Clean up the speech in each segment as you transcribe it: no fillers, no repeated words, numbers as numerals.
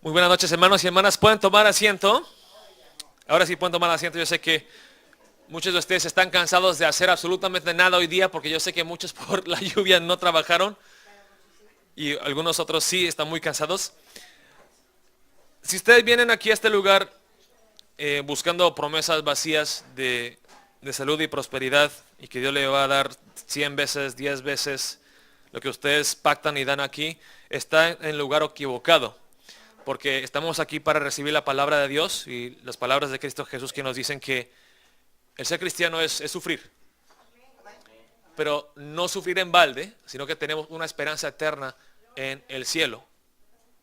Muy buenas noches, hermanos y hermanas. ¿Pueden tomar asiento? Ahora sí pueden tomar asiento. Yo sé que muchos de ustedes están cansados de hacer absolutamente nada hoy día, porque yo sé que muchos por la lluvia no trabajaron y algunos otros sí están muy cansados. Si ustedes vienen aquí a este lugar buscando promesas vacías de salud y prosperidad, y que Dios le va a dar 100 veces, 10 veces lo que ustedes pactan y dan aquí, está en el lugar equivocado. Porque estamos aquí para recibir la palabra de Dios y las palabras de Cristo Jesús, que nos dicen que el ser cristiano es sufrir. Pero no sufrir en balde, sino que tenemos una esperanza eterna en el cielo.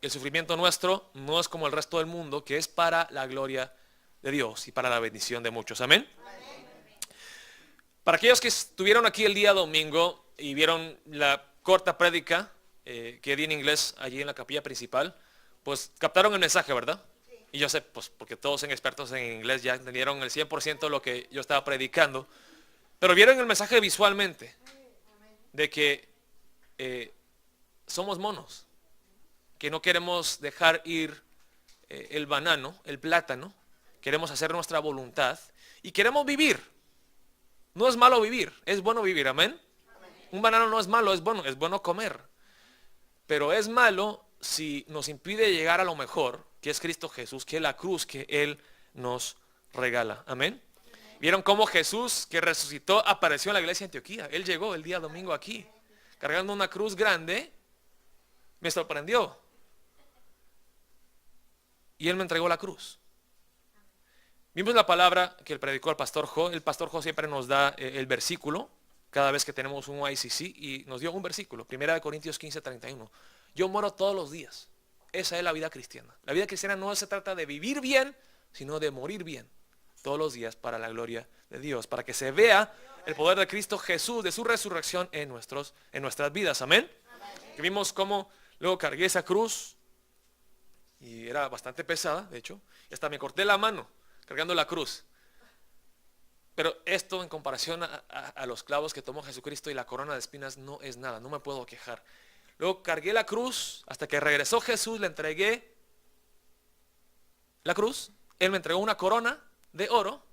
El sufrimiento nuestro no es como el resto del mundo, que es para la gloria de Dios y para la bendición de muchos. Amén. Para aquellos que estuvieron aquí el día domingo y vieron la corta prédica que di en inglés allí en la capilla principal, pues captaron el mensaje, ¿verdad? Y yo sé, pues porque todos son expertos en inglés, ya entendieron el 100% de lo que yo estaba predicando. Pero vieron el mensaje visualmente, de que somos monos, que no queremos dejar ir el banano, el plátano, queremos hacer nuestra voluntad y queremos vivir. No es malo vivir, es bueno vivir, amén. Un banano no es malo, es bueno comer. Pero es malo si nos impide llegar a lo mejor, que es Cristo Jesús, que es la cruz que Él nos regala. Amén. ¿Vieron cómo Jesús, que resucitó, apareció en la iglesia de Antioquía? Él llegó el día domingo aquí, cargando una cruz grande. Me sorprendió. Y Él me entregó la cruz. Vimos la palabra que predicó el pastor Jo. El pastor Jo siempre nos da el versículo cada vez que tenemos un ICC, y nos dio un versículo, 1 Corintios 15:31. Yo muero todos los días. Esa es la vida cristiana. La vida cristiana no se trata de vivir bien, sino de morir bien todos los días para la gloria de Dios, para que se vea el poder de Cristo Jesús, de su resurrección en nuestras vidas. Amén. Que vimos cómo luego cargué esa cruz y era bastante pesada, de hecho, y hasta me corté la mano cargando la cruz. Pero esto, en comparación a los clavos que tomó Jesucristo y la corona de espinas, no es nada, no me puedo quejar. Luego cargué la cruz hasta que regresó Jesús, le entregué la cruz. Él me entregó una corona de oro.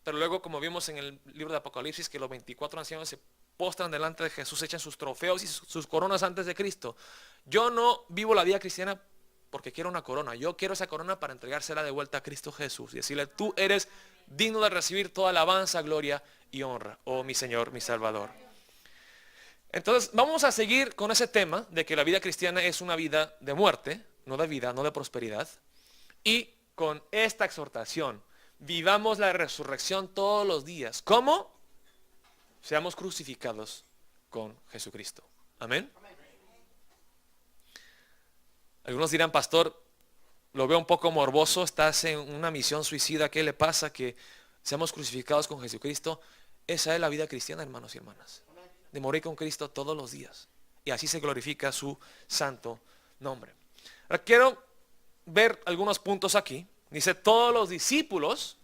Pero luego, como vimos en el libro de Apocalipsis, que los 24 ancianos se postran delante de Jesús, echan sus trofeos y sus coronas antes de Cristo. Yo no vivo la vida cristiana porque quiero una corona. Yo quiero esa corona para entregársela de vuelta a Cristo Jesús y decirle: tú eres digno de recibir toda alabanza, gloria y honra, oh mi Señor, mi Salvador. Entonces vamos a seguir con ese tema de que la vida cristiana es una vida de muerte, no de vida, no de prosperidad. Y con esta exhortación: vivamos la resurrección todos los días. ¿Cómo? Seamos crucificados con Jesucristo. Amén. Algunos dirán: pastor, lo veo un poco morboso, estás en una misión suicida, ¿qué le pasa? Que seamos crucificados con Jesucristo. Esa es la vida cristiana, hermanos y hermanas, de morir con Cristo todos los días, y así se glorifica su santo nombre. Ahora quiero ver algunos puntos aquí. Dice: todos los discípulos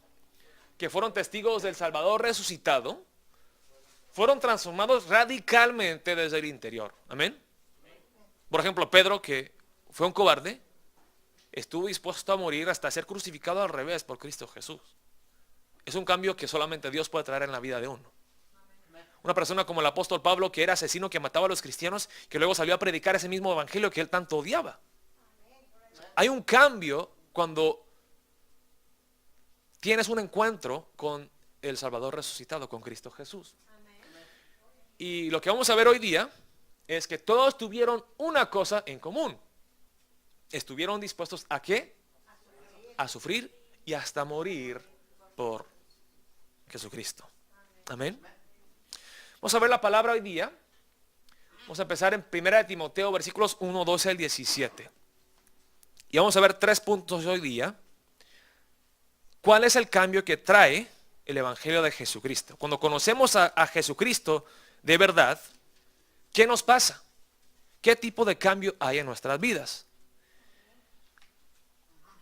que fueron testigos del Salvador resucitado fueron transformados radicalmente desde el interior. Amén. Por ejemplo, Pedro, que fue un cobarde, estuvo dispuesto a morir hasta ser crucificado al revés por Cristo Jesús. Es un cambio que solamente Dios puede traer en la vida de uno. Una persona como el apóstol Pablo, que era asesino, que mataba a los cristianos, que luego salió a predicar ese mismo evangelio que él tanto odiaba. Hay un cambio cuando tienes un encuentro con el Salvador resucitado, con Cristo Jesús. Y lo que vamos a ver hoy día es que todos tuvieron una cosa en común. Estuvieron dispuestos ¿a qué? A sufrir y hasta morir por Jesucristo. Amén. Vamos a ver la palabra hoy día. Vamos a empezar en 1 Timoteo, versículos 1, 12 al 17. Y vamos a ver 3 puntos hoy día. ¿Cuál es el cambio que trae el evangelio de Jesucristo? Cuando conocemos a Jesucristo de verdad, ¿qué nos pasa? ¿Qué tipo de cambio hay en nuestras vidas?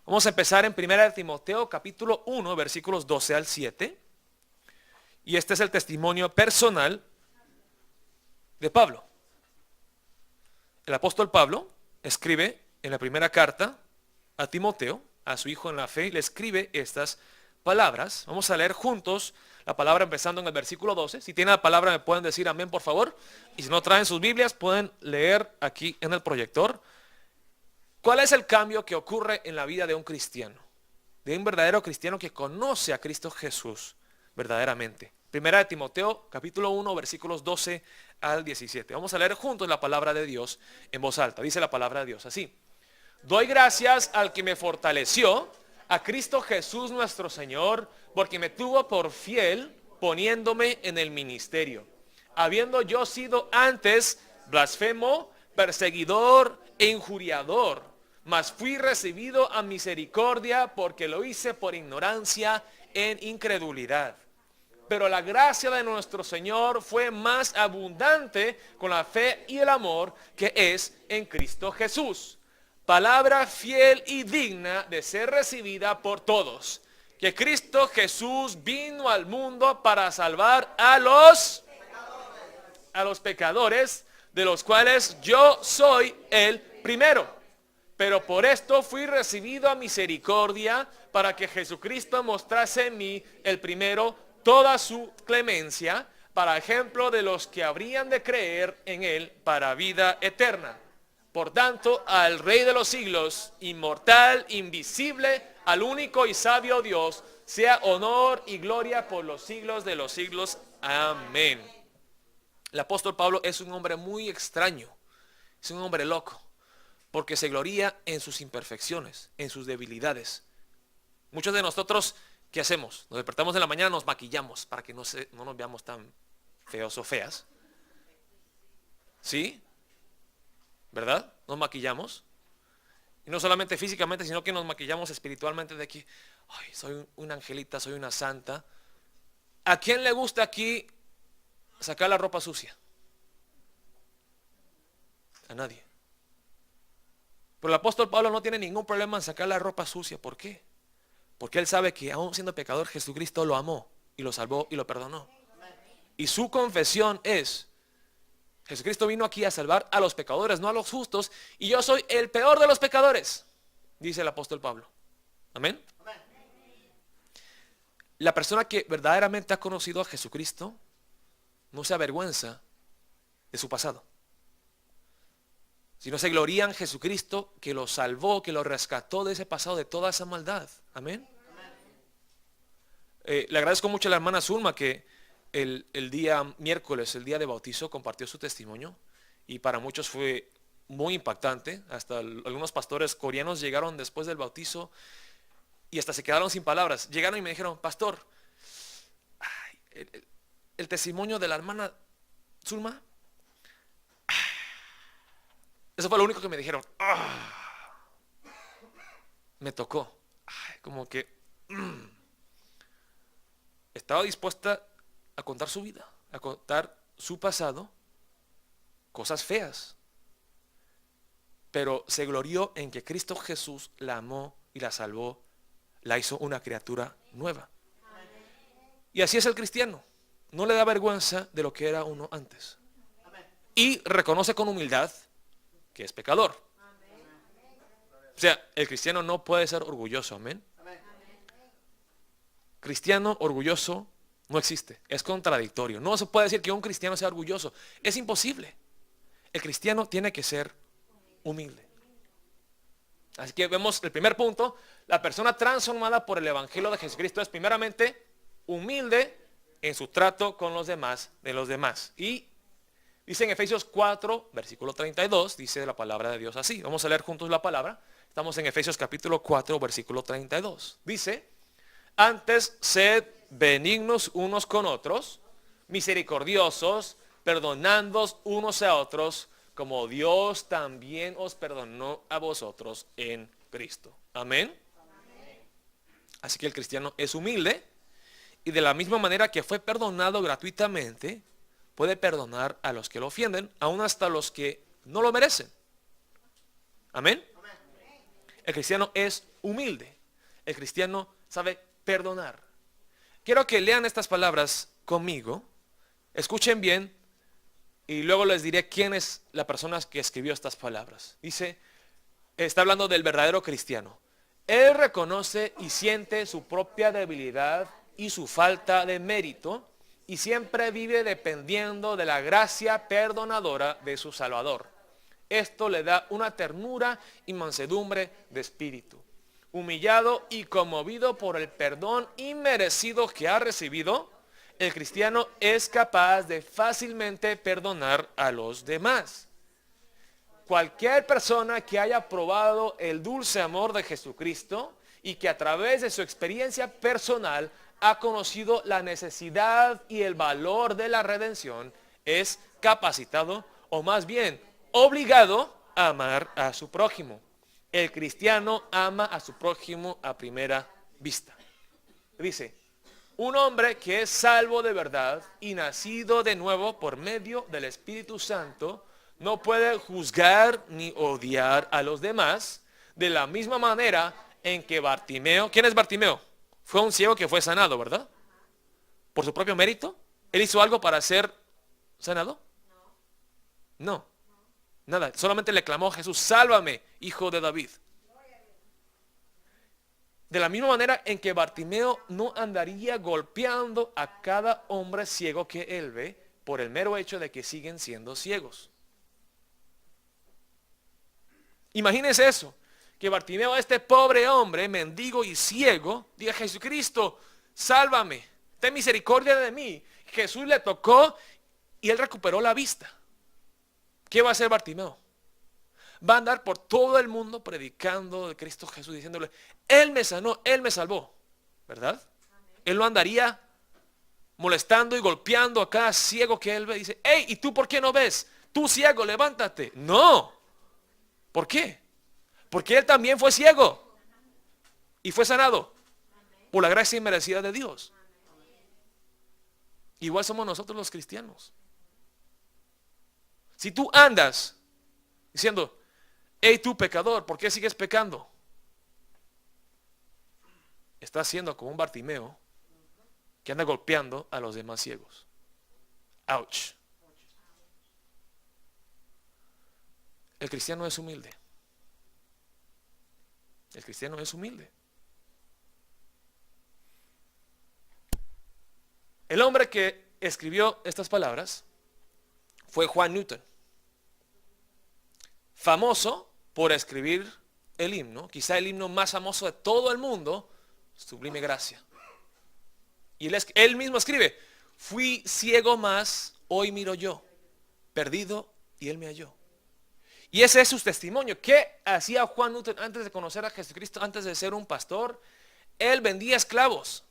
Vamos a empezar en 1 Timoteo capítulo 1, versículos 12 al 7. Y este es el testimonio personal de Pablo. El apóstol Pablo escribe en la primera carta a Timoteo, a su hijo en la fe, le escribe estas palabras. Vamos a leer juntos la palabra empezando en el versículo 12. Si tienen la palabra me pueden decir amén, por favor. Y si no traen sus Biblias, pueden leer aquí en el proyector. ¿Cuál es el cambio que ocurre en la vida de un cristiano? De un verdadero cristiano que conoce a Cristo Jesús verdaderamente. Primera de Timoteo, capítulo 1, versículos 12 al 17. Vamos a leer juntos la palabra de Dios en voz alta. Dice la palabra de Dios así. Doy gracias al que me fortaleció, a Cristo Jesús nuestro Señor, porque me tuvo por fiel poniéndome en el ministerio. Habiendo yo sido antes blasfemo, perseguidor e injuriador, mas fui recibido a misericordia porque lo hice por ignorancia en incredulidad. Pero la gracia de nuestro Señor fue más abundante con la fe y el amor que es en Cristo Jesús. Palabra fiel y digna de ser recibida por todos. Que Cristo Jesús vino al mundo para salvar a los pecadores, de los cuales yo soy el primero. Pero por esto fui recibido a misericordia, para que Jesucristo mostrase en mí el primero toda su clemencia, para ejemplo de los que habrían de creer en él para vida eterna. Por tanto, al Rey de los siglos, inmortal, invisible, al único y sabio Dios, sea honor y gloria por los siglos de los siglos. Amén. El apóstol Pablo es un hombre muy extraño, es un hombre loco, porque se gloría en sus imperfecciones, en sus debilidades. Muchos de nosotros, ¿qué hacemos? Nos despertamos en la mañana, nos maquillamos para que no nos veamos tan feos o feas. ¿Sí? ¿Verdad? Nos maquillamos. Y no solamente físicamente, sino que nos maquillamos espiritualmente de que, ay, soy una angelita, soy una santa. ¿A quién le gusta aquí sacar la ropa sucia? A nadie. Pero el apóstol Pablo no tiene ningún problema en sacar la ropa sucia. ¿Por qué? Porque él sabe que aún siendo pecador, Jesucristo lo amó y lo salvó y lo perdonó. Y su confesión es: Jesucristo vino aquí a salvar a los pecadores, no a los justos, y yo soy el peor de los pecadores, dice el apóstol Pablo. Amén. La persona que verdaderamente ha conocido a Jesucristo no se avergüenza de su pasado, sino se gloría en Jesucristo que lo salvó, que lo rescató de ese pasado, de toda esa maldad. Amén. Le agradezco mucho a la hermana Zulma que el día miércoles, el día de bautizo, compartió su testimonio y para muchos fue muy impactante. Hasta algunos pastores coreanos llegaron después del bautizo y hasta se quedaron sin palabras. Llegaron y me dijeron: pastor, ay, el testimonio de la hermana Zulma, eso fue lo único que me dijeron. Me tocó. Como que estaba dispuesta a contar su vida, a contar su pasado, cosas feas, pero se glorió en que Cristo Jesús la amó y la salvó, la hizo una criatura nueva. Y así es el cristiano, no le da vergüenza de lo que era uno antes y reconoce con humildad que es pecador. O sea, el cristiano no puede ser orgulloso. Amén. Cristiano orgulloso no existe, es contradictorio. No se puede decir que un cristiano sea orgulloso, es imposible. El cristiano tiene que ser humilde. Así que vemos el primer punto: la persona transformada por el evangelio de Jesucristo es primeramente humilde en su trato con los demás, de los demás. Y dice en Efesios 4, versículo 32, dice la palabra de Dios así. Vamos a leer juntos la palabra. Estamos en Efesios capítulo 4, versículo 32. Dice: antes sed benignos unos con otros, misericordiosos, perdonándoos unos a otros, como Dios también os perdonó a vosotros en Cristo. Amén. Así que el cristiano es humilde y de la misma manera que fue perdonado gratuitamente, puede perdonar a los que lo ofenden, aún hasta los que no lo merecen. Amén. El cristiano es humilde. El cristiano sabe perdonar. Quiero que lean estas palabras conmigo, escuchen bien y luego les diré quién es la persona que escribió estas palabras. Dice, está hablando del verdadero cristiano. Él reconoce y siente su propia debilidad y su falta de mérito y siempre vive dependiendo de la gracia perdonadora de su Salvador. Esto le da una ternura y mansedumbre de espíritu. Humillado y conmovido por el perdón inmerecido que ha recibido, el cristiano es capaz de fácilmente perdonar a los demás. Cualquier persona que haya probado el dulce amor de Jesucristo y que a través de su experiencia personal ha conocido la necesidad y el valor de la redención, es capacitado, o más bien obligado, a amar a su prójimo. El cristiano ama a su prójimo a primera vista. Dice, un hombre que es salvo de verdad y nacido de nuevo por medio del Espíritu Santo no puede juzgar ni odiar a los demás de la misma manera en que Bartimeo, ¿quién es Bartimeo? Fue un ciego que fue sanado, ¿verdad? ¿Por su propio mérito? ¿Él hizo algo para ser sanado? No, nada, solamente le clamó a Jesús, sálvame, hijo de David. De la misma manera en que Bartimeo no andaría golpeando a cada hombre ciego que él ve por el mero hecho de que siguen siendo ciegos. Imagínense eso, que Bartimeo, este pobre hombre, mendigo y ciego, diga, Jesucristo, sálvame, ten misericordia de mí. Jesús le tocó y él recuperó la vista. ¿Qué va a hacer Bartimeo? Va a andar por todo el mundo predicando de Cristo Jesús, diciéndole, Él me sanó, Él me salvó, ¿verdad? Él no andaría molestando y golpeando a cada ciego que él ve. Dice, hey, ¿y tú por qué no ves? Tú ciego, levántate. No. ¿Por qué? Porque él también fue ciego y fue sanado por la gracia inmerecida de Dios. Igual somos nosotros los cristianos. Si tú andas diciendo, hey tú pecador, ¿por qué sigues pecando? Estás siendo como un Bartimeo que anda golpeando a los demás ciegos. Ouch. El cristiano es humilde. El cristiano es humilde. El hombre que escribió estas palabras fue Juan Newton, famoso por escribir el himno, quizá el himno más famoso de todo el mundo, Sublime Gracia. Y él mismo escribe, fui ciego más, hoy miro yo, perdido y él me halló. Y ese es su testimonio. ¿Qué hacía Juan Newton antes de conocer a Jesucristo, antes de ser un pastor? Él vendía esclavos.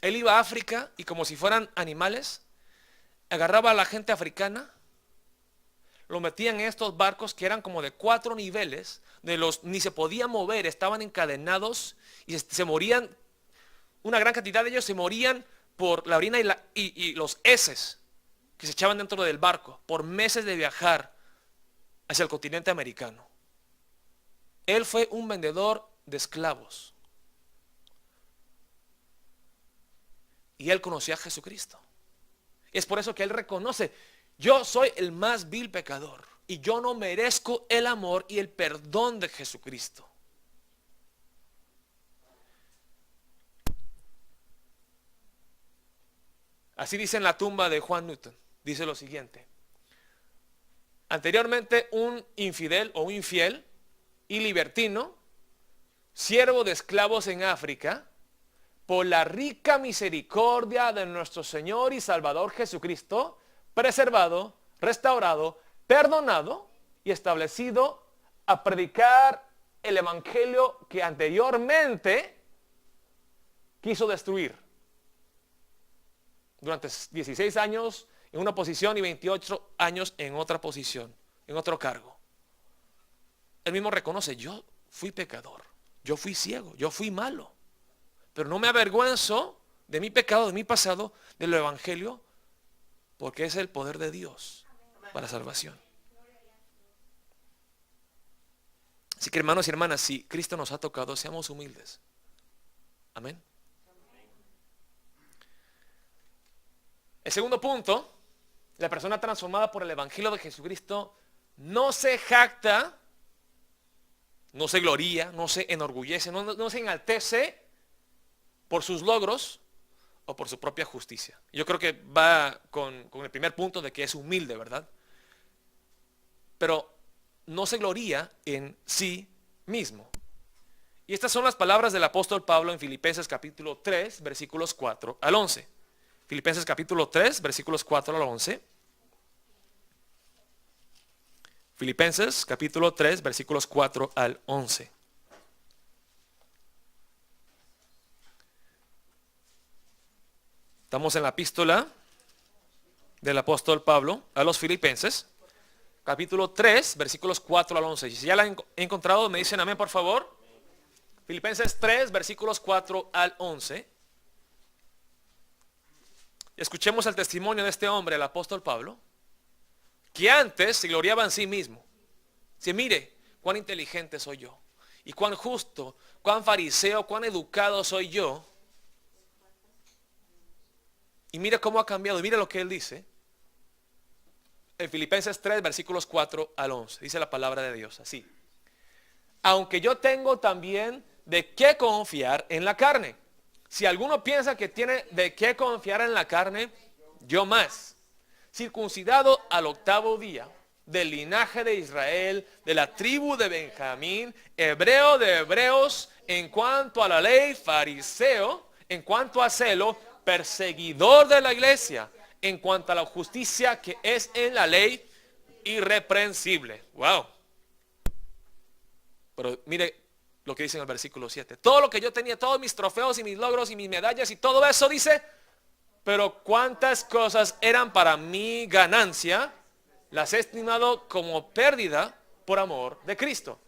Él iba a África y como si fueran animales, agarraba a la gente africana, lo metía en estos barcos que eran como de 4 niveles, ni se podían mover, estaban encadenados y se morían, una gran cantidad de ellos se morían por la orina y los heces que se echaban dentro del barco, por meses de viajar hacia el continente americano. Él fue un vendedor de esclavos. Y él conocía a Jesucristo. Es por eso que él reconoce, yo soy el más vil pecador y yo no merezco el amor y el perdón de Jesucristo. Así dice en la tumba de Juan Newton, dice lo siguiente. Anteriormente un infidel o un infiel y libertino, siervo de esclavos en África, por la rica misericordia de nuestro Señor y Salvador Jesucristo, preservado, restaurado, perdonado y establecido a predicar el evangelio que anteriormente quiso destruir. Durante 16 años en una posición y 28 años en otra posición, en otro cargo. Él mismo reconoce, yo fui pecador, yo fui ciego, yo fui malo. Pero no me avergüenzo de mi pecado, de mi pasado, del evangelio, porque es el poder de Dios para salvación. Así que hermanos y hermanas, si Cristo nos ha tocado, seamos humildes. Amén. El segundo punto, la persona transformada por el evangelio de Jesucristo no se jacta no se gloría, no se enorgullece, no se enaltece por sus logros o por su propia justicia. Yo creo que va con el primer punto de que es humilde, ¿verdad? Pero no se gloría en sí mismo. Y estas son las palabras del apóstol Pablo en Filipenses capítulo 3, versículos 4 al 11. Filipenses capítulo 3, versículos 4 al 11. Filipenses capítulo 3, versículos 4 al 11. Estamos en la epístola del apóstol Pablo a los Filipenses, capítulo 3, versículos 4 al 11. Si ya la han encontrado, me dicen amén, por favor. Filipenses 3, versículos 4 al 11. Escuchemos el testimonio de este hombre, el apóstol Pablo, que antes se gloriaba en sí mismo. Si mire, cuán inteligente soy yo, y cuán justo, cuán fariseo, cuán educado soy yo. Y mire cómo ha cambiado, y mire lo que él dice. En Filipenses 3, versículos 4 al 11. Dice la palabra de Dios así. Aunque yo tengo también de qué confiar en la carne. Si alguno piensa que tiene de qué confiar en la carne, yo más. Circuncidado al 8º día, del linaje de Israel, de la tribu de Benjamín, hebreo de hebreos, en cuanto a la ley, fariseo, en cuanto a celo, perseguidor de la iglesia, en cuanto a la justicia que es en la ley, irreprensible. Wow. Pero mire lo que dice en el versículo 7. Todo lo que yo tenía, todos mis trofeos y mis logros y mis medallas y todo eso, dice, pero cuántas cosas eran para mi ganancia, las he estimado como pérdida por amor de Cristo.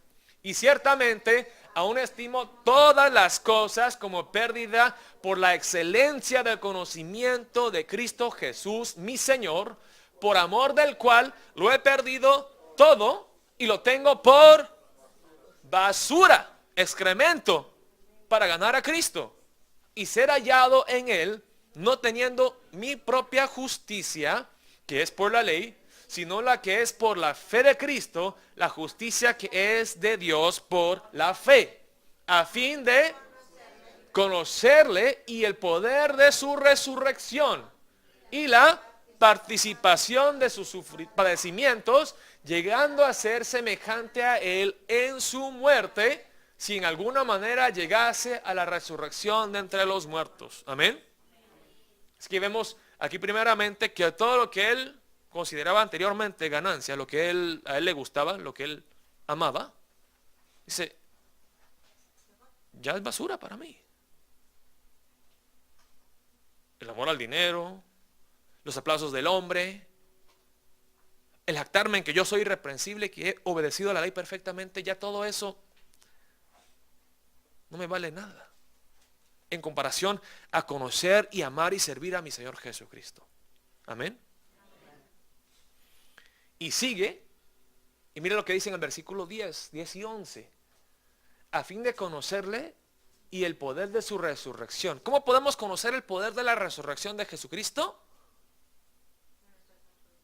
Y ciertamente aún estimo todas las cosas como pérdida por la excelencia del conocimiento de Cristo Jesús, mi Señor, por amor del cual lo he perdido todo y lo tengo por basura, excremento, para ganar a Cristo y ser hallado en Él, no teniendo mi propia justicia, que es por la ley, sino la que es por la fe de Cristo, la justicia que es de Dios por la fe, a fin de conocerle y el poder de su resurrección y la participación de sus padecimientos, llegando a ser semejante a Él en su muerte, si en alguna manera llegase a la resurrección de entre los muertos. Amén. Es que vemos aquí primeramente que todo lo que Él consideraba anteriormente ganancia, lo que a Él le gustaba, lo que Él amaba, dice, ya es basura para mí. El amor al dinero, los aplausos del hombre, el jactarme en que yo soy irreprensible, que he obedecido a la ley perfectamente, ya todo eso no me vale nada en comparación a conocer y amar y servir a mi Señor Jesucristo. Amén. Y sigue, y mire lo que dice en el versículo 10 y 11. A fin de conocerle y el poder de su resurrección. ¿Cómo podemos conocer el poder de la resurrección de Jesucristo?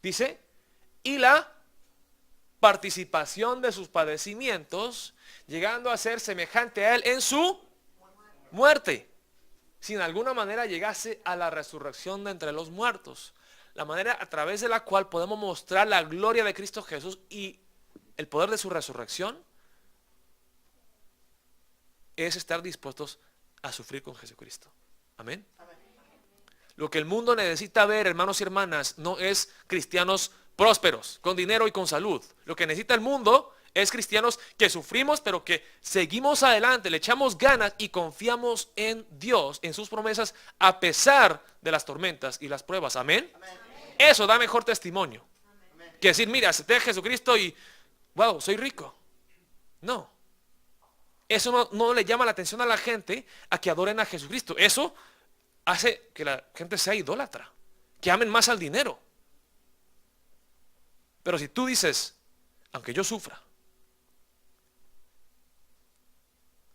Dice, y la participación de sus padecimientos, llegando a ser semejante a Él en su muerte, si en alguna manera llegase a la resurrección de entre los muertos. La manera a través de la cual podemos mostrar la gloria de Cristo Jesús y el poder de su resurrección es estar dispuestos a sufrir con Jesucristo. Amén. Lo que el mundo necesita ver, hermanos y hermanas, no es cristianos prósperos, con dinero y con salud. Lo que necesita el mundo es cristianos que sufrimos, pero que seguimos adelante, le echamos ganas y confiamos en Dios, en sus promesas, a pesar de las tormentas y las pruebas. Amén. Eso da mejor testimonio que decir, mira, acepté a Jesucristo y, wow, soy rico. No. Eso no le llama la atención a la gente a que adoren a Jesucristo. Eso hace que la gente sea idólatra, que amen más al dinero. Pero si tú dices, aunque yo sufra,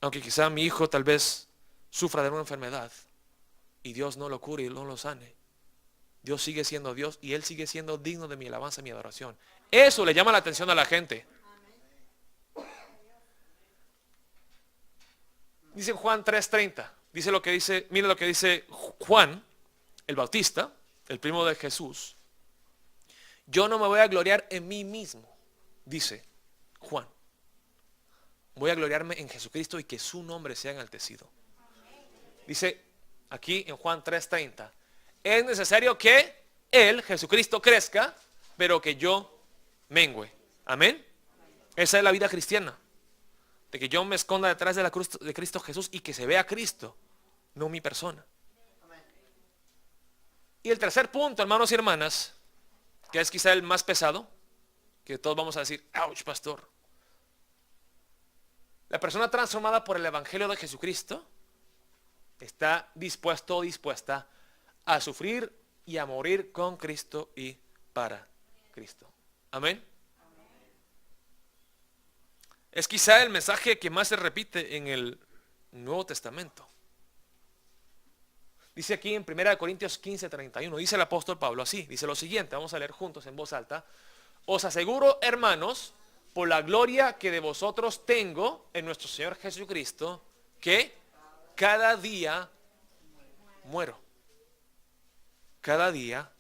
aunque quizá mi hijo tal vez sufra de una enfermedad y Dios no lo cure y no lo sane, Dios sigue siendo Dios y Él sigue siendo digno de mi alabanza y mi adoración. Eso le llama la atención a la gente. Dice Juan 3:30. Mira lo que dice Juan, el Bautista, el primo de Jesús. Yo no me voy a gloriar en mí mismo, dice Juan. Voy a gloriarme en Jesucristo y que su nombre sea enaltecido. Dice aquí en Juan 3:30. Es necesario que Él, Jesucristo, crezca, pero que yo mengüe. Amén. Esa es la vida cristiana. De que yo me esconda detrás de la cruz de Cristo Jesús y que se vea Cristo, no mi persona. Y el tercer punto, hermanos y hermanas, que es quizá el más pesado, que todos vamos a decir, ouch, pastor. La persona transformada por el Evangelio de Jesucristo está dispuesto o dispuesta a sufrir y a morir con Cristo y para Cristo. Amén. Es quizá el mensaje que más se repite en el Nuevo Testamento. Dice aquí en 1 Corintios 15:31, dice el apóstol Pablo así, dice lo siguiente, vamos a leer juntos en voz alta. Os aseguro, hermanos, por la gloria que de vosotros tengo en nuestro Señor Jesucristo, que cada día muero. Cada día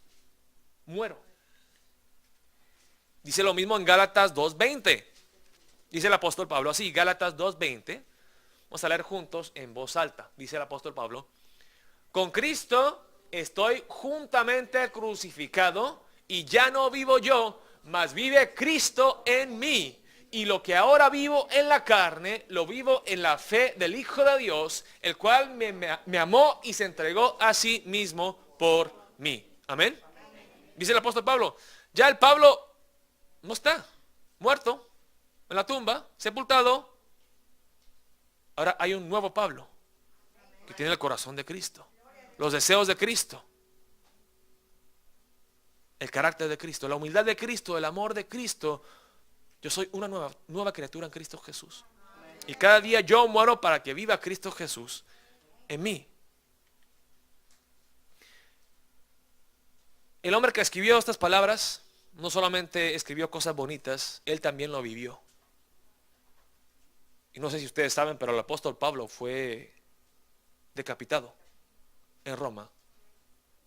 muero. Dice lo mismo en Gálatas 2:20. Dice el apóstol Pablo así, Gálatas 2:20. Vamos a leer juntos en voz alta. Dice el apóstol Pablo. Con Cristo estoy juntamente crucificado y ya no vivo yo, mas vive Cristo en mí. Y lo que ahora vivo en la carne, lo vivo en la fe del Hijo de Dios, el cual me amó y se entregó a sí mismo por mí. Amén. Dice el apóstol Pablo, ya el Pablo no está, muerto, en la tumba, sepultado. Ahora hay un nuevo Pablo, que tiene el corazón de Cristo, los deseos de Cristo, el carácter de Cristo, la humildad de Cristo, el amor de Cristo. Yo soy una nueva criatura en Cristo Jesús. Y cada día yo muero para que viva Cristo Jesús en mí. El hombre que escribió estas palabras no solamente escribió cosas bonitas, él también lo vivió. Y no sé si ustedes saben, pero el apóstol Pablo fue decapitado en Roma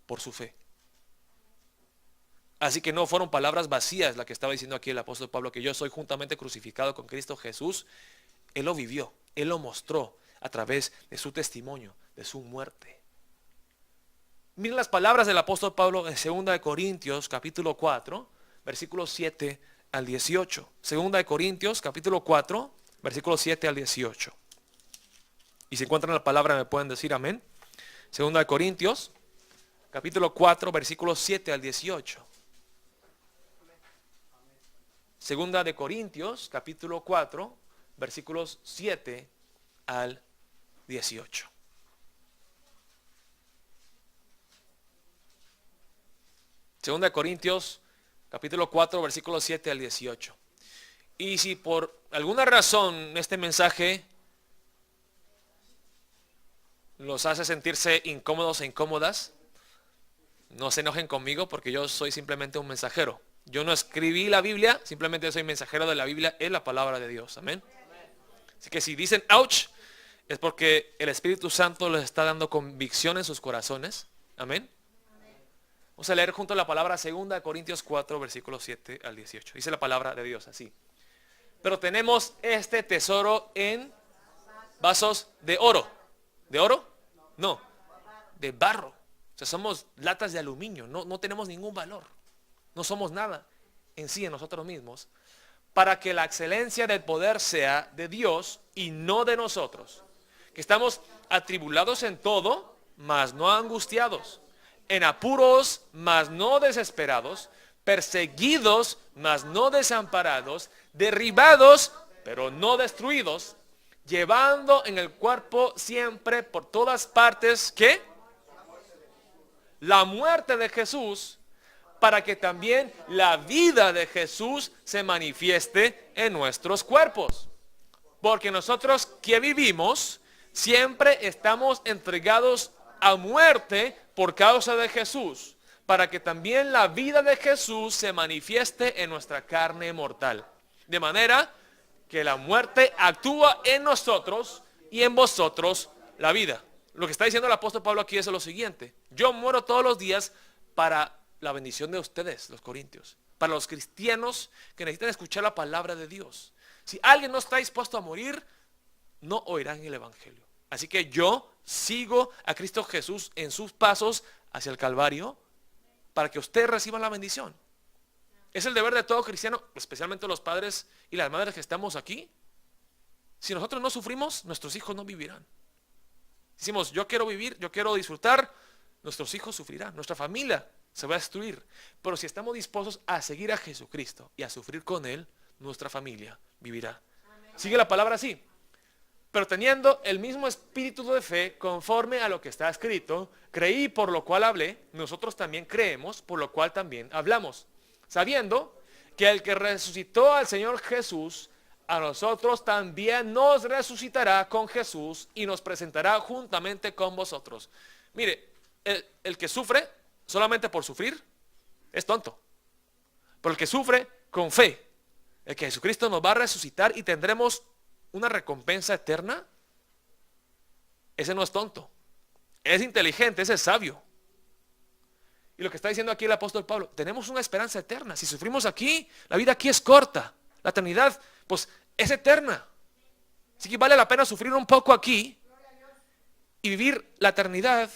por su fe. Así que no fueron palabras vacías la que estaba diciendo aquí el apóstol Pablo, que yo soy juntamente crucificado con Cristo Jesús. Él lo vivió, él lo mostró a través de su testimonio, de su muerte. Miren las palabras del apóstol Pablo en 2 Corintios capítulo 4, versículos 7 al 18. 2 Corintios capítulo 4, versículos 7 al 18. Y si encuentran la palabra me pueden decir amén. 2 Corintios capítulo 4, versículos 7 al 18. Segunda de Corintios, capítulo 4, versículos 7 al 18. Segunda de Corintios, capítulo 4, versículos 7 al 18. Y si por alguna razón este mensaje los hace sentirse incómodos e incómodas, no se enojen conmigo porque yo soy simplemente un mensajero. Yo no escribí la Biblia, simplemente soy mensajero de la Biblia, es la palabra de Dios. Amén. Así que si dicen ouch, es porque el Espíritu Santo les está dando convicción en sus corazones. Amén. Vamos a leer junto la palabra 2 Corintios 4, versículos 7 al 18. Dice la palabra de Dios así. Pero tenemos este tesoro en vasos de oro. ¿De oro? No, de barro. O sea, somos latas de aluminio, no tenemos ningún valor. No somos nada en sí, en nosotros mismos, para que la excelencia del poder sea de Dios y no de nosotros, que estamos atribulados en todo, mas no angustiados, en apuros, mas no desesperados, perseguidos, mas no desamparados, derribados, pero no destruidos, llevando en el cuerpo siempre por todas partes, ¿qué? La muerte de Jesús, para que también la vida de Jesús se manifieste en nuestros cuerpos. Porque nosotros que vivimos, siempre estamos entregados a muerte por causa de Jesús, para que también la vida de Jesús se manifieste en nuestra carne mortal. De manera que la muerte actúa en nosotros y en vosotros la vida. Lo que está diciendo el apóstol Pablo aquí es lo siguiente: yo muero todos los días para la bendición de ustedes, los corintios, para los cristianos que necesitan escuchar la palabra de Dios. Si alguien no está dispuesto a morir, no oirán el evangelio. Así que yo sigo a Cristo Jesús en sus pasos hacia el Calvario para que ustedes reciban la bendición. Es el deber de todo cristiano, especialmente los padres y las madres que estamos aquí. Si nosotros no sufrimos, nuestros hijos no vivirán. Decimos, yo quiero vivir, yo quiero disfrutar, nuestros hijos sufrirán, nuestra familia se va a destruir. Pero si estamos dispuestos a seguir a Jesucristo y a sufrir con Él, nuestra familia vivirá. Sigue la palabra así: pero teniendo el mismo espíritu de fe, conforme a lo que está escrito, creí, por lo cual hablé, nosotros también creemos, por lo cual también hablamos, sabiendo que el que resucitó al Señor Jesús, a nosotros también nos resucitará con Jesús y nos presentará juntamente con vosotros. Mire, el que sufre solamente por sufrir es tonto. Pero el que sufre con fe, el que Jesucristo nos va a resucitar y tendremos una recompensa eterna, ese no es tonto, es inteligente, ese es sabio. Y lo que está diciendo aquí el apóstol Pablo, tenemos una esperanza eterna. Si sufrimos aquí, la vida aquí es corta, la eternidad pues es eterna. Así que vale la pena sufrir un poco aquí y vivir la eternidad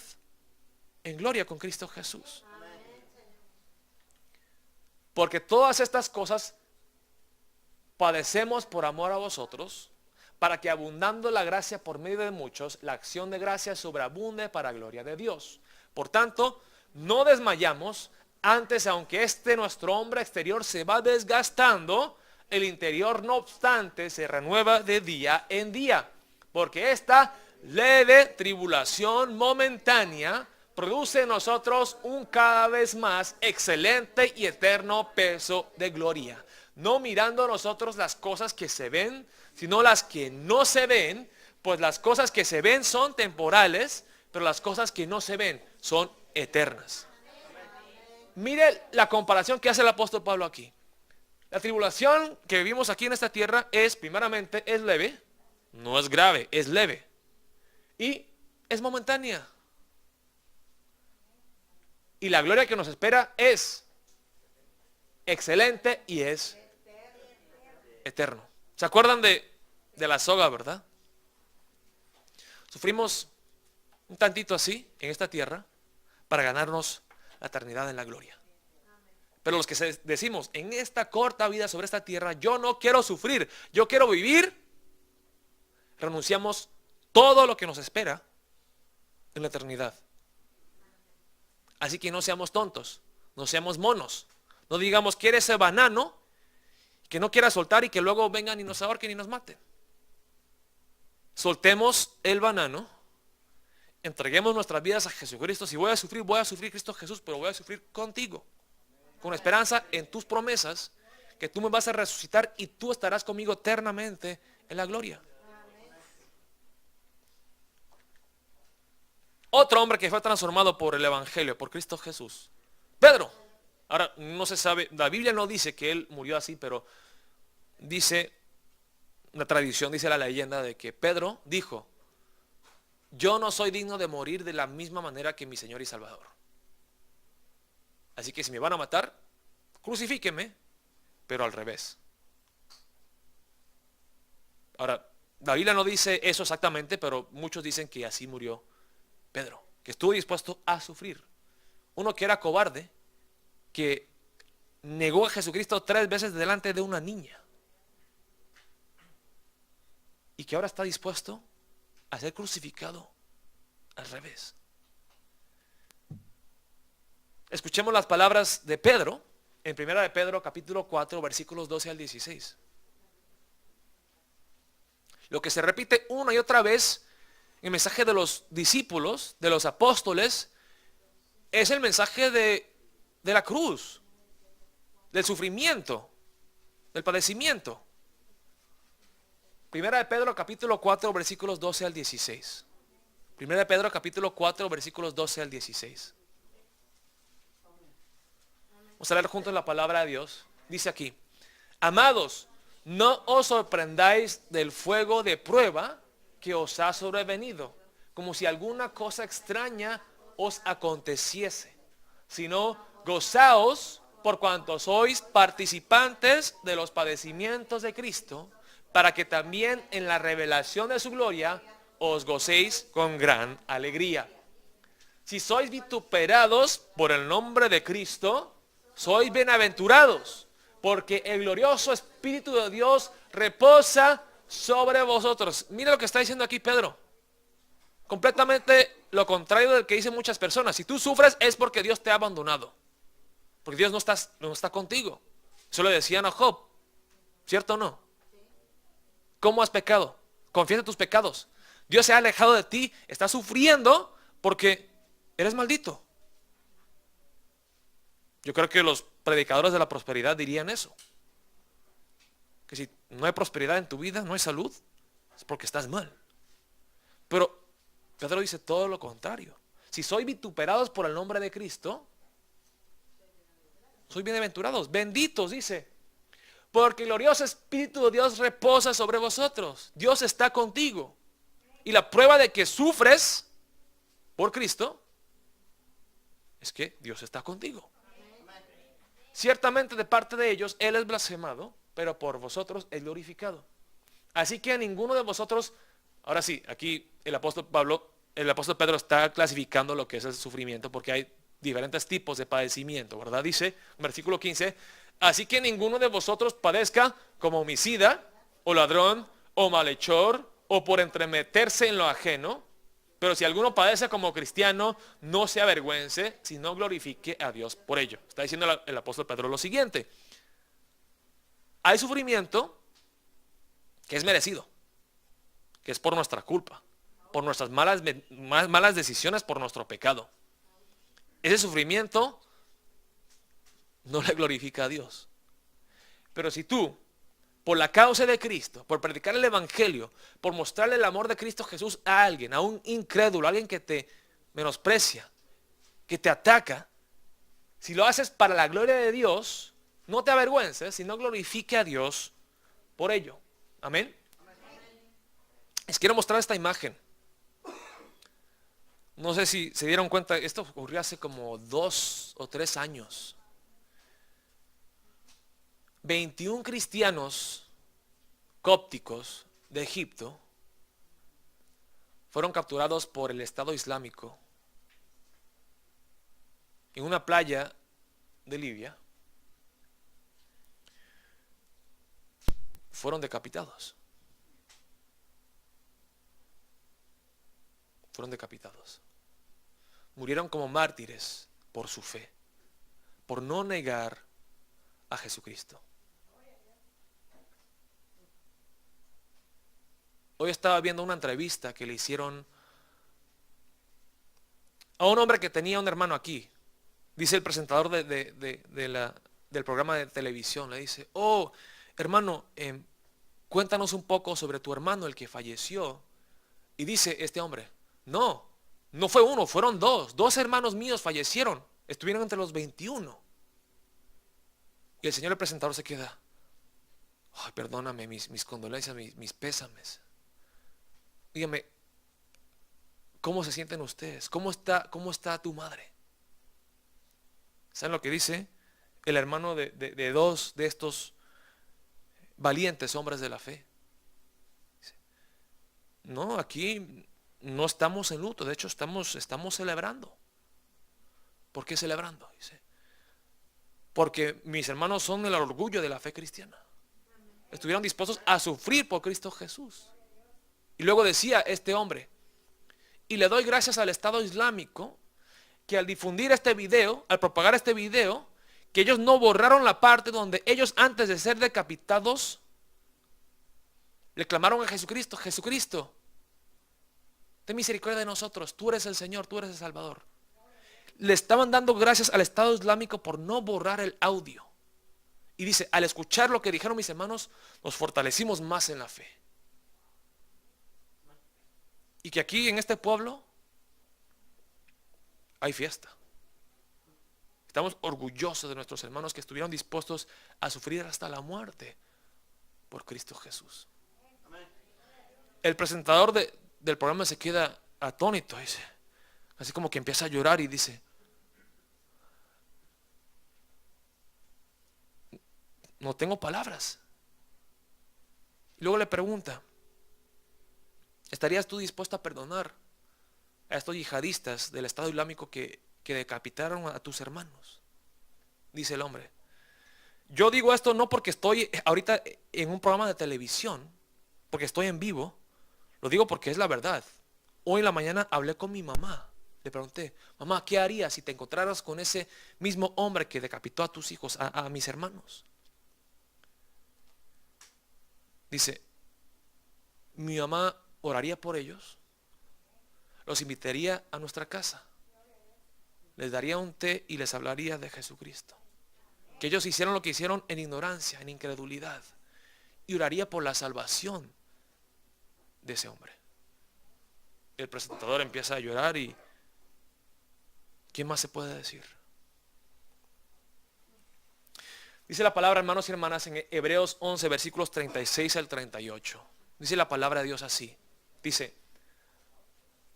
en gloria con Cristo Jesús. Porque todas estas cosas padecemos por amor a vosotros, para que abundando la gracia por medio de muchos, la acción de gracia sobreabunde para gloria de Dios. Por tanto, no desmayamos, antes aunque nuestro hombre exterior se va desgastando, el interior no obstante se renueva de día en día, porque esta leve tribulación momentánea produce en nosotros un cada vez más excelente y eterno peso de gloria, no mirando a nosotros las cosas que se ven, sino las que no se ven, pues las cosas que se ven son temporales, pero las cosas que no se ven son eternas. Mire la comparación que hace el apóstol Pablo aquí. La tribulación que vivimos aquí en esta tierra primeramente, es leve, no es grave, es leve. Y es momentánea. Y la gloria que nos espera es excelente y es eterno. ¿Se acuerdan de la soga, verdad? Sufrimos un tantito así en esta tierra para ganarnos la eternidad en la gloria. Pero los que decimos en esta corta vida sobre esta tierra, yo no quiero sufrir, yo quiero vivir, renunciamos todo lo que nos espera en la eternidad. Así que no seamos tontos, no seamos monos, no digamos quiere ese banano que no quiera soltar y que luego vengan y nos ahorquen y nos maten. Soltemos el banano, entreguemos nuestras vidas a Jesucristo. Si voy a sufrir Cristo Jesús, pero voy a sufrir contigo, con esperanza en tus promesas, que tú me vas a resucitar y tú estarás conmigo eternamente en la gloria. Otro hombre que fue transformado por el evangelio, por Cristo Jesús, Pedro. Ahora no se sabe, la Biblia no dice que él murió así, pero dice la tradición, dice la leyenda de que Pedro dijo: yo no soy digno de morir de la misma manera que mi Señor y Salvador. Así que si me van a matar, crucifíquenme, pero al revés. Ahora, la Biblia no dice eso exactamente, pero muchos dicen que así murió Pedro, que estuvo dispuesto a sufrir. Uno que era cobarde, que negó a Jesucristo 3 veces delante de una niña, y que ahora está dispuesto a ser crucificado al revés. Escuchemos las palabras de Pedro en 1 de Pedro capítulo 4 versículos 12 al 16. Lo que se repite una y otra vez en el mensaje de los discípulos, de los apóstoles, es el mensaje de la cruz, del sufrimiento, del padecimiento. 1 de Pedro capítulo 4 versículos 12 al 16. 1 de Pedro capítulo 4 versículos 12 al 16. Vamos a leer juntos la palabra de Dios. Dice aquí: amados, no os sorprendáis del fuego de prueba que os ha sobrevenido, como si alguna cosa extraña os aconteciese, sino gozaos por cuanto sois participantes de los padecimientos de Cristo, para que también en la revelación de su gloria os gocéis con gran alegría. Si sois vituperados por el nombre de Cristo, sois bienaventurados, porque el glorioso Espíritu de Dios reposa sobre vosotros. Mira lo que está diciendo aquí Pedro. Completamente lo contrario del que dicen muchas personas. Si tú sufres es porque Dios te ha abandonado, porque Dios no está contigo. Eso le decían a Job, ¿cierto o no? ¿Cómo has pecado? Confiesa tus pecados. Dios se ha alejado de ti, estás sufriendo porque eres maldito. Yo creo que los predicadores de la prosperidad dirían eso. Que si no hay prosperidad en tu vida, no hay salud, es porque estás mal. Pero Pedro dice todo lo contrario. Si sois vituperados por el nombre de Cristo, sois bienaventurados, benditos, dice. Porque el glorioso Espíritu de Dios reposa sobre vosotros. Dios está contigo. Y la prueba de que sufres por Cristo es que Dios está contigo. Ciertamente de parte de ellos Él es blasfemado, pero por vosotros es glorificado. Así que a ninguno de vosotros, ahora sí, aquí el apóstol Pedro está clasificando lo que es el sufrimiento, porque hay diferentes tipos de padecimiento, ¿verdad? Dice, versículo 15, así que ninguno de vosotros padezca como homicida, o ladrón, o malhechor, o por entremeterse en lo ajeno. Pero si alguno padece como cristiano, no se avergüence, sino glorifique a Dios por ello. Está diciendo el apóstol Pedro lo siguiente. Hay sufrimiento que es merecido, que es por nuestra culpa, por nuestras malas decisiones, por nuestro pecado. Ese sufrimiento no le glorifica a Dios. Pero si tú, por la causa de Cristo, por predicar el evangelio, por mostrarle el amor de Cristo Jesús a alguien, a un incrédulo, a alguien que te menosprecia, que te ataca, si lo haces para la gloria de Dios, no te avergüences, sino glorifique a Dios por ello. Amén. Les quiero mostrar esta imagen. No sé si se dieron cuenta, esto ocurrió hace como 2 o 3 años. 21 cristianos cópticos de Egipto fueron capturados por el Estado Islámico en una playa de Libia. Fueron decapitados. Fueron decapitados. Murieron como mártires por su fe, por no negar a Jesucristo. Hoy estaba viendo una entrevista que le hicieron a un hombre que tenía un hermano aquí. Dice el presentador del programa de televisión, le dice, oh, hermano, cuéntanos un poco sobre tu hermano, el que falleció. Y dice este hombre, no fue uno, fueron dos. 2 hermanos míos fallecieron, estuvieron entre los 21. Y el señor, el presentador, se queda, ay, perdóname, mis condolencias, mis pésames. Dígame, ¿cómo se sienten ustedes? ¿Cómo está tu madre? ¿Saben lo que dice el hermano de 2 de estos valientes hombres de la fe? Dice, no, aquí no estamos en luto, de hecho estamos celebrando. ¿Por qué celebrando? Dice, porque mis hermanos son el orgullo de la fe cristiana. Estuvieron dispuestos a sufrir por Cristo Jesús. Y luego decía este hombre, y le doy gracias al Estado Islámico que al difundir este video, al propagar este video, que ellos no borraron la parte donde ellos antes de ser decapitados le clamaron a Jesucristo, Jesucristo, ten misericordia de nosotros, tú eres el Señor, tú eres el Salvador. Le estaban dando gracias al Estado Islámico por no borrar el audio. Y dice, al escuchar lo que dijeron mis hermanos, nos fortalecimos más en la fe. Y que aquí en este pueblo hay fiesta. Estamos orgullosos de nuestros hermanos que estuvieron dispuestos a sufrir hasta la muerte por Cristo Jesús. El presentador del programa se queda atónito, dice, así como que empieza a llorar y dice, no tengo palabras. Y luego le pregunta, ¿estarías tú dispuesto a perdonar a estos yihadistas del Estado Islámico que decapitaron a tus hermanos? Dice el hombre, yo digo esto no porque estoy ahorita en un programa de televisión, porque estoy en vivo, lo digo porque es la verdad. Hoy en la mañana hablé con mi mamá, le pregunté, mamá, ¿qué harías si te encontraras con ese mismo hombre que decapitó a tus hijos, a mis hermanos? Dice, mi mamá oraría por ellos, los invitaría a nuestra casa, les daría un té y les hablaría de Jesucristo. Que ellos hicieron lo que hicieron en ignorancia, en incredulidad, y oraría por la salvación de ese hombre. El presentador empieza a llorar y ¿qué más se puede decir? Dice la palabra, hermanos y hermanas, en Hebreos 11, versículos 36 al 38. Dice la palabra de Dios así. Dice,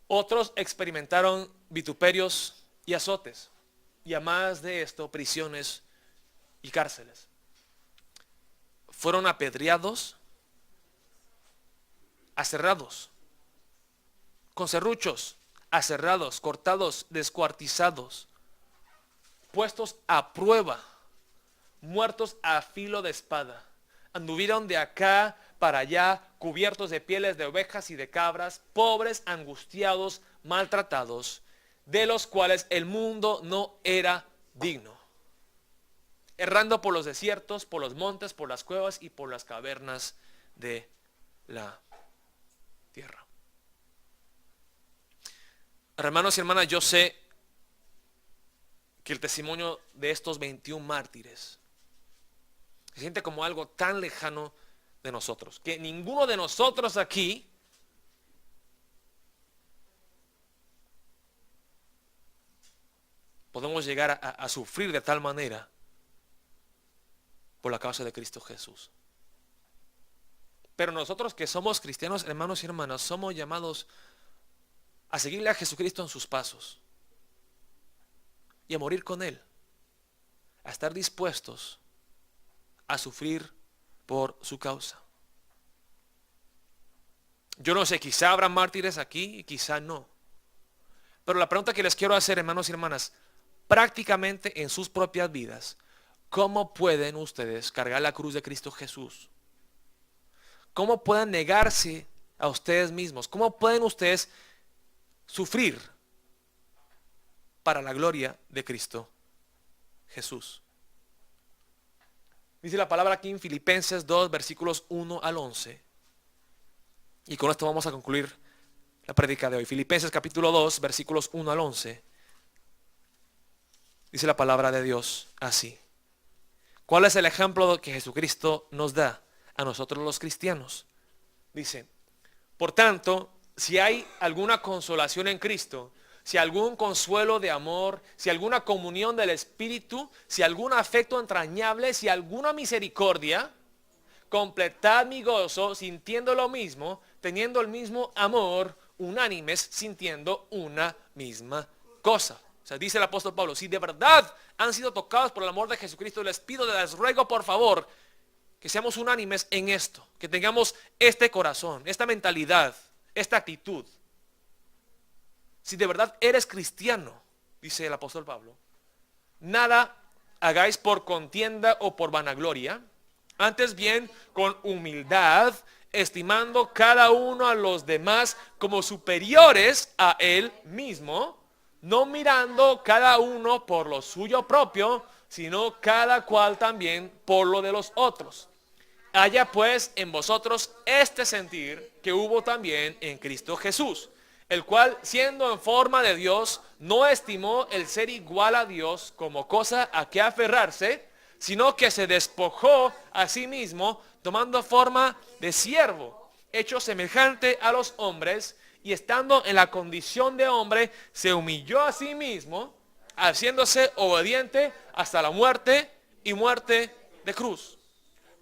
otros experimentaron vituperios y azotes, y a más de esto, prisiones y cárceles. Fueron apedreados, aserrados, con serruchos, aserrados, cortados, descuartizados, puestos a prueba, muertos a filo de espada. Anduvieron de acá para allá, cubiertos de pieles de ovejas y de cabras, pobres, angustiados, maltratados, de los cuales el mundo no era digno, errando por los desiertos, por los montes, por las cuevas y por las cavernas de la tierra. Hermanos y hermanas, yo sé que el testimonio de estos 21 mártires se siente como algo tan lejano de nosotros, que ninguno de nosotros aquí podemos llegar a sufrir de tal manera por la causa de Cristo Jesús. Pero nosotros que somos cristianos, hermanos y hermanas, somos llamados a seguirle a Jesucristo en sus pasos y a morir con Él, a estar dispuestos a sufrir por su causa. Yo no sé, quizá habrá mártires aquí y quizá no. Pero la pregunta que les quiero hacer, hermanos y hermanas, prácticamente en sus propias vidas, ¿cómo pueden ustedes cargar la cruz de Cristo Jesús? ¿Cómo pueden negarse a ustedes mismos? ¿Cómo pueden ustedes sufrir para la gloria de Cristo Jesús? Dice la palabra aquí en Filipenses 2, versículos 1 al 11. Y con esto vamos a concluir la prédica de hoy. Filipenses capítulo 2, versículos 1 al 11. Dice la palabra de Dios así. ¿Cuál es el ejemplo que Jesucristo nos da a nosotros los cristianos? Dice, por tanto, si hay alguna consolación en Cristo, si algún consuelo de amor, si alguna comunión del Espíritu, si algún afecto entrañable, si alguna misericordia, completad mi gozo sintiendo lo mismo, teniendo el mismo amor, unánimes, sintiendo una misma cosa. O sea, dice el apóstol Pablo, si de verdad han sido tocados por el amor de Jesucristo, les pido, les ruego por favor, que seamos unánimes en esto, que tengamos este corazón, esta mentalidad, esta actitud. Si de verdad eres cristiano, dice el apóstol Pablo, nada hagáis por contienda o por vanagloria, antes bien con humildad, estimando cada uno a los demás como superiores a él mismo, no mirando cada uno por lo suyo propio, sino cada cual también por lo de los otros. Haya pues en vosotros este sentir que hubo también en Cristo Jesús, el cual, siendo en forma de Dios, no estimó el ser igual a Dios como cosa a que aferrarse, sino que se despojó a sí mismo, tomando forma de siervo, hecho semejante a los hombres, y estando en la condición de hombre, se humilló a sí mismo, haciéndose obediente hasta la muerte y muerte de cruz.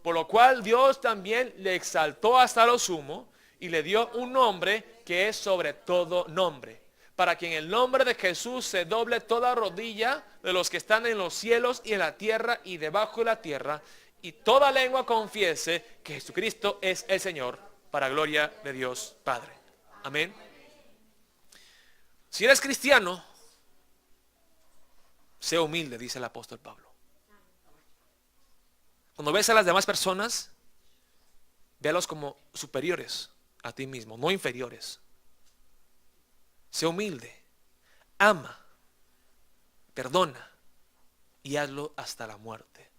Por lo cual Dios también le exaltó hasta lo sumo, y le dio un nombre que es sobre todo nombre, para que en el nombre de Jesús se doble toda rodilla de los que están en los cielos y en la tierra y debajo de la tierra, y toda lengua confiese que Jesucristo es el Señor, para gloria de Dios Padre. Amén. Si eres cristiano, sé humilde, dice el apóstol Pablo. Cuando ves a las demás personas, véalos como superiores a ti mismo, no inferiores. Sé humilde, ama, perdona y hazlo hasta la muerte,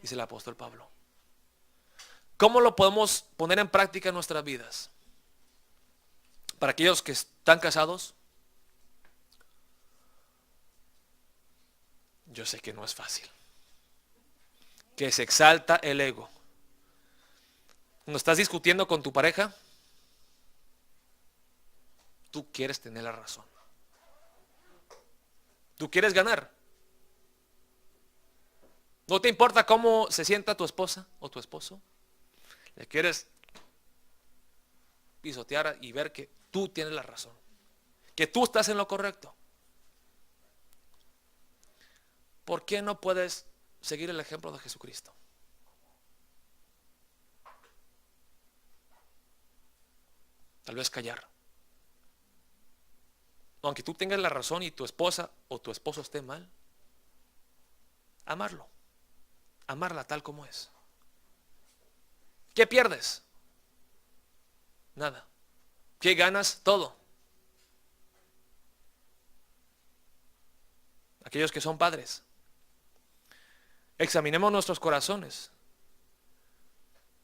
dice el apóstol Pablo. ¿Cómo lo podemos poner en práctica en nuestras vidas? Para aquellos que están casados, yo sé que no es fácil, que se exalta el ego. Cuando estás discutiendo con tu pareja, tú quieres tener la razón. Tú quieres ganar. No te importa cómo se sienta tu esposa o tu esposo. Le quieres pisotear y ver que tú tienes la razón, que tú estás en lo correcto. ¿Por qué no puedes seguir el ejemplo de Jesucristo? Tal vez callar. Aunque tú tengas la razón y tu esposa o tu esposo esté mal, amarlo, amarla tal como es. ¿Qué pierdes? Nada. ¿Qué ganas? Todo. Aquellos que son padres, examinemos nuestros corazones.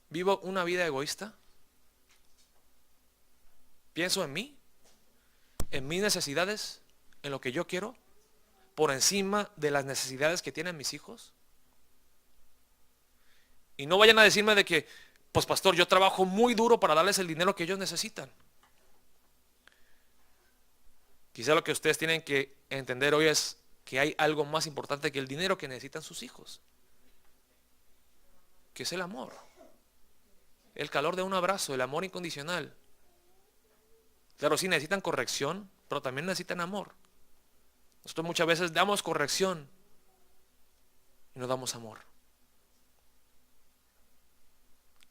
¿Vivo una vida egoísta? ¿Pienso en mí? ¿En mis necesidades? ¿En lo que yo quiero? ¿Por encima de las necesidades que tienen mis hijos? Y no vayan a decirme de que, pues pastor, yo trabajo muy duro para darles el dinero que ellos necesitan. Quizá lo que ustedes tienen que entender hoy es que hay algo más importante que el dinero que necesitan sus hijos, que es el amor, el calor de un abrazo, el amor incondicional. Claro, sí necesitan corrección, pero también necesitan amor. Nosotros muchas veces damos corrección y no damos amor.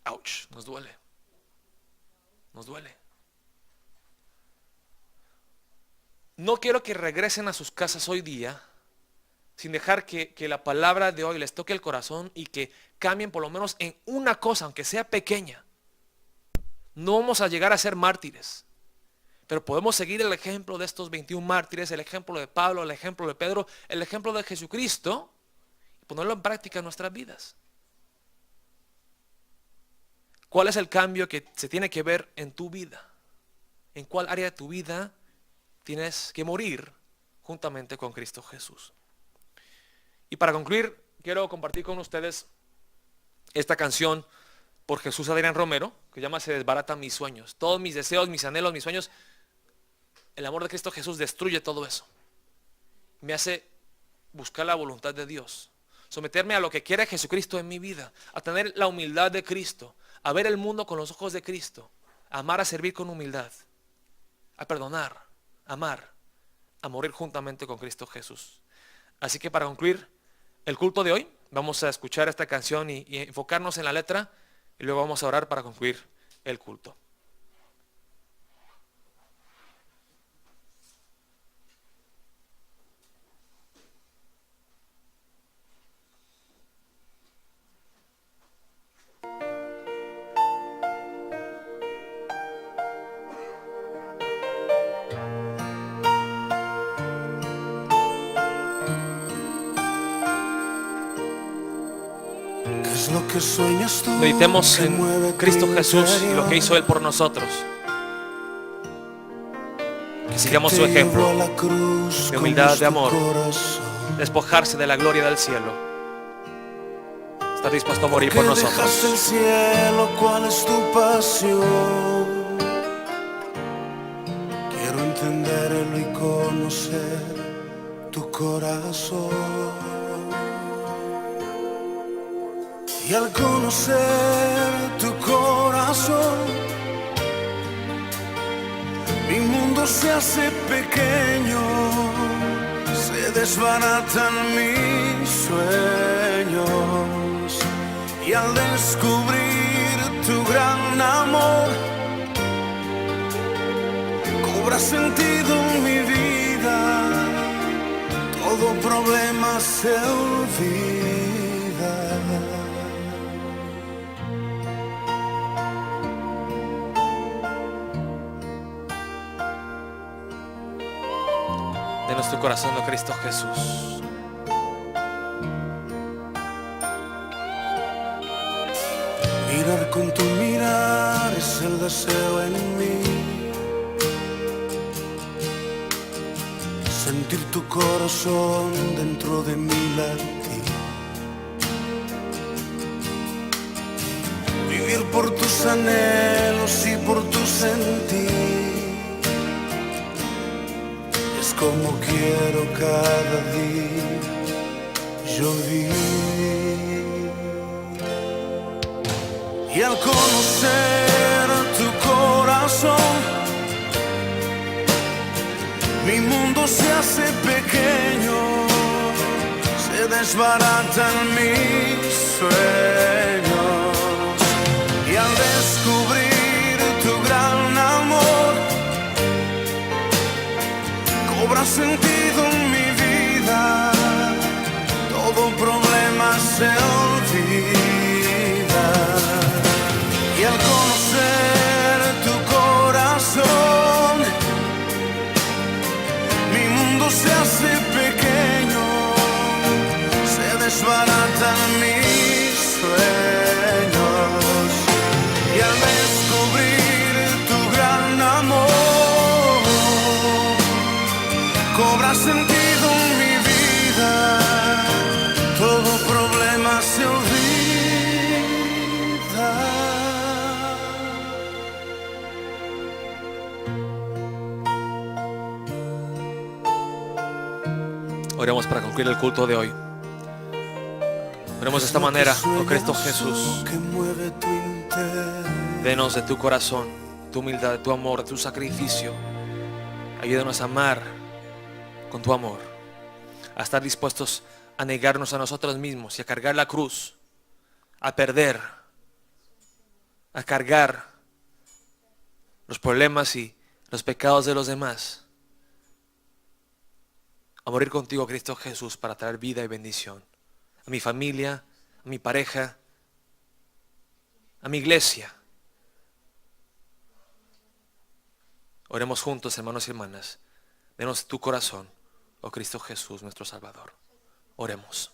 Ouch, nos duele. Nos duele. No quiero que regresen a sus casas hoy día sin dejar que la palabra de hoy les toque el corazón y que cambien por lo menos en una cosa, aunque sea pequeña. No vamos a llegar a ser mártires, pero podemos seguir el ejemplo de estos 21 mártires, el ejemplo de Pablo, el ejemplo de Pedro, el ejemplo de Jesucristo y ponerlo en práctica en nuestras vidas. ¿Cuál es el cambio que se tiene que ver en tu vida? ¿En cuál área de tu vida tienes que morir juntamente con Cristo Jesús? Y para concluir, quiero compartir con ustedes esta canción por Jesús Adrián Romero, que llama Se desbaratan mis sueños. Todos mis deseos, mis anhelos, mis sueños, el amor de Cristo Jesús destruye todo eso. Me hace buscar la voluntad de Dios, someterme a lo que quiere Jesucristo en mi vida, a tener la humildad de Cristo, a ver el mundo con los ojos de Cristo, a amar, a servir con humildad, a perdonar, a amar, a morir juntamente con Cristo Jesús. Así que para concluir el culto de hoy, vamos a escuchar esta canción y enfocarnos en la letra y luego vamos a orar para concluir el culto. Lo que sueñas tú, Meditemos que en mueve Cristo tu Jesús y interior, lo que hizo Él por nosotros. Que sigamos te su ejemplo llevó a la cruz de humildad, como de amor, tu corazón. despojarse de la gloria del cielo, estar dispuesto a morir por Que dejaste el nosotros. cielo, ¿cuál es tu pasión? Quiero entenderlo y conocer tu corazón. Y al conocer tu corazón, se hace pequeño, se desbaratan mis sueños. Y al descubrir tu gran amor, cobra sentido mi vida, todo problema se olvida. Denos tu corazón, oh Cristo Jesús. Mirar con tu mirar es el deseo en mí. Sentir tu corazón dentro de mi latir. Vivir por tus anhelos y por tu sentir. Es como quiero cada día yo vivir. Y al conocer tu corazón, mi mundo se hace pequeño, se desbaratan mis sueños. Y al descubrir tu gran amor, cobra sentido en mi vida, todo problema se olvida. Y al conocer tu corazón, mi mundo se hace pequeño, se desbaratan mis sueños. Y al descubrir tu gran amor, cobra sentido en mi vida, todo problema se olvida. Oremos para concluir el culto de hoy. Oremos de esta manera, oh Cristo Jesús. Denos de tu corazón, tu humildad, de tu amor, de tu sacrificio. Ayúdanos a amar con tu amor, a estar dispuestos a negarnos a nosotros mismos y a cargar la cruz, a perder, a cargar los problemas y los pecados de los demás, a morir contigo, Cristo Jesús, para traer vida y bendición a mi familia, a mi pareja, a mi iglesia. Oremos juntos, hermanos y hermanas. Denos tu corazón, oh Cristo Jesús, nuestro Salvador. Oremos.